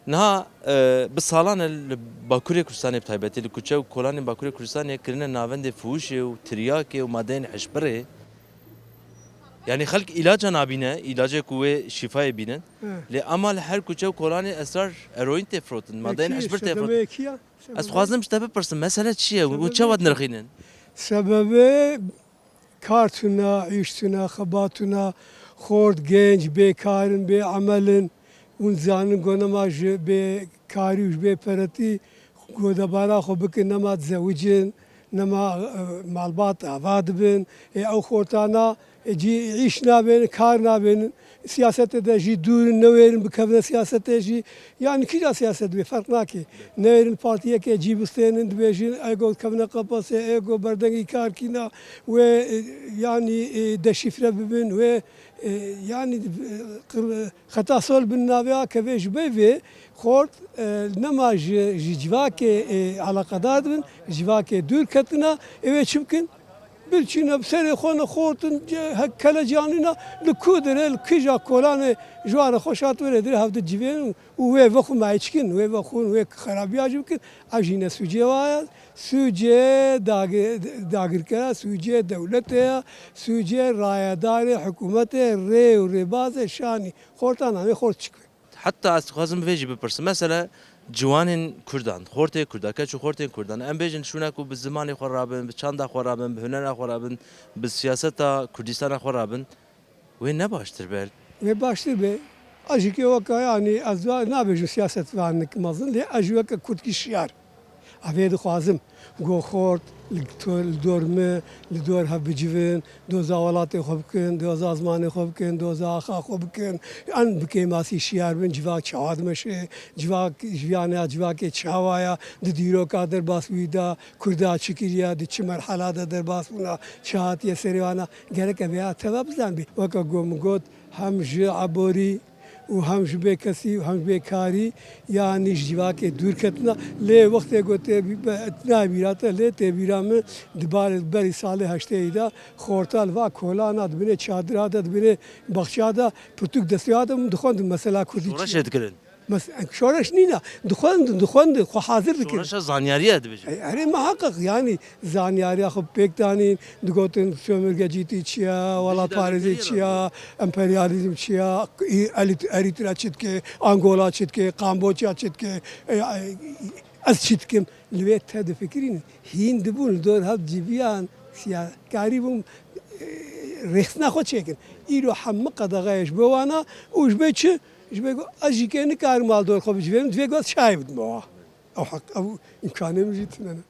نها بسالان الباكوري كردستان بتايبتي الكوتشا وكولان باكوري كردستان كرنا نافند فوش وترياك ومادين حشبره يعني خلق علاج نابينه علاج قوه شفاء بينن لأما هر كوتشا وكولان اسرار اروين تفروتن مادين حشبر تفروتن از خوازم شتابه پرسم مساله چیه و چه ود نرخینن Sebebi kartuna, iştuna, xabatuna, xort genç, bekarın, be amelin, un zanın gonamaj, be kari, be perati, godabara xo bikin nema tزوجin, nema malbat avad bin, او xortana جی عیش نابین کار نابین سیاست جی دور نویرن بکفن سیاست جی یعنی کی جا سیاست به فرق ناکی نویرن پارتیه که جی بستنن دبیجین ایگو کفن قپاسه ایگو بردنگی کار کینا و یعنی دشیفره ببین و yani خطا سول بالنابیا كفيش بيفي خورت نما جواكي علاقة بن جواكي دور كتنا ايوه چمكن بالچينا بسري خونا خوتن هكلا جانينا لكودر الكيجا كولان جوار خوشات ولدر هفد جيفين ووي وخو ما يچكن وي وخون وي خرابيا جمكن اجينا سوجي وايا سوجي داغركا سوجي دولتها سوجي رايدار حكومته ري ورباز شاني خورتان همه خورت چكن حتى استخازم فيجي بپرس مثلا جوانین کردان خورته کردکه چو خورته کردان ام بیشن شونه کو به زمان خرابن به چند خرابن به هنر خرابن به سیاست کردستان خرابن و نباشتر بر و باشتر به اجی که وقت yani az نبیشم سیاست وانک مازن لی اجی وقت کردکی شیار اوید خوازم گو خورد لدورمه لدور هب بجوین دوزا ولات خوب کن دوزا زمان خوب کن دوزا آخا خوب کن ان بکی ماسی شیار بن جواک چهاد مشه جواک جوانه جواک چهوایا دیرو کا در باس ویدا کردا چکریا دی چه مرحله در باس ونا چهات یه سریوانا گره که بیا تباب زن بی وقت گم گود هم عبوری و هم جبه کسی و هم جبه کاری یعنی جواک دور کتنا لی وقتی گوته اتنا بیراته لی تبیرام دباری سال هشته ایدا خورتال و کولانا دبینه چادر دبینه بخشادا پرتوک دستیادم دخوند مثلا کردی شورش ادکرن مثلا شورش نینا دخوند خو حاضر دکن شورش زانیاریه دبیجن اره محقق yani زانیاری خو پکتانین دگوتن sömürgeciliği çiya ولا پاريزي çiya emperyalizm çiya Eritrea çitke Angola çitke Kamboçya çitke az çitkim lvet hadi fikrin hind bul dor hab cibiyan siya garibum رخصنا خود چکن ایرو همه قداغایش بوانا اوش بچه جبهه اجی که نکار مال دور خوب جبهه دوی گوش شاید ما او حق او امکانه میجید نه